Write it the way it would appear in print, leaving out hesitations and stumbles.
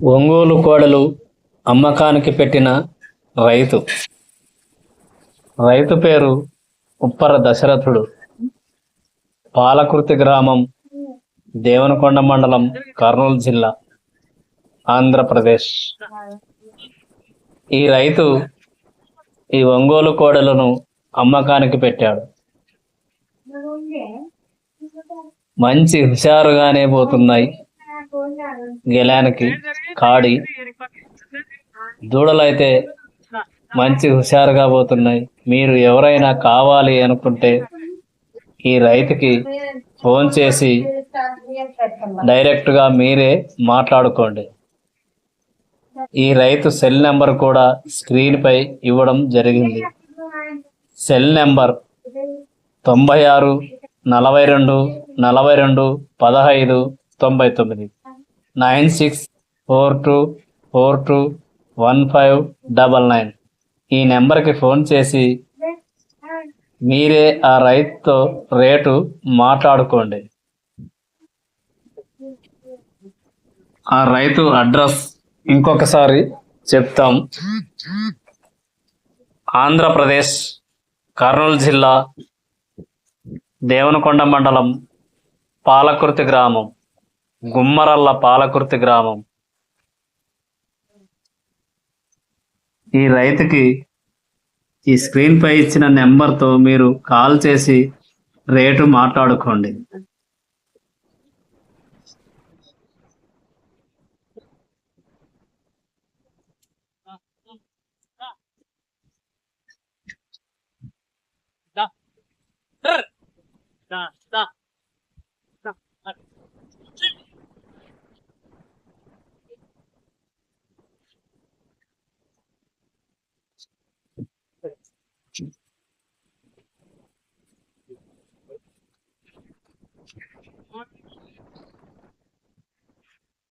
ఒంగోలు కోడలు అమ్మకానికి పెట్టిన రైతు. రైతు పేరు ఉప్పర దశరథుడు. పాలకుర్తి గ్రామం, దేవనకొండ మండలం, కర్నూలు జిల్లా, ఆంధ్రప్రదేశ్. ఈ రైతు ఈ ఒంగోలు కోడలను అమ్మకానికి పెట్టాడు. మంచి హుషారుగానే పోతున్నాయి. గెలానికి కాడి దూడలైతే మంచి హుషారుగా పోతున్నాయి. మీరు ఎవరైనా కావాలి అనుకుంటే ఈ రైతుకి ఫోన్ చేసి డైరెక్ట్గా మీరే మాట్లాడుకోండి. ఈ రైతు సెల్ నెంబర్ కూడా స్క్రీన్ పై ఇవ్వడం జరిగింది. Cell number 96 42 42 15 99 9642421599. ఈ నెంబర్కి ఫోన్ చేసి మీరే ఆ రైతుతో రేటు మాట్లాడుకోండి. ఆ రైతు అడ్రస్ ఇంకొకసారి చెప్తాం. ఆంధ్రప్రదేశ్, కర్నూలు జిల్లా, దేవనకొండ మండలం, పాలకుర్తి గ్రామం, గుమ్మరల్ల పాలకుర్తి గ్రామం. ఈ రైతుకి ఈ స్క్రీన్ పై ఇచ్చిన నెంబర్తో మీరు కాల్ చేసి రేటు మాట్లాడుకోండి.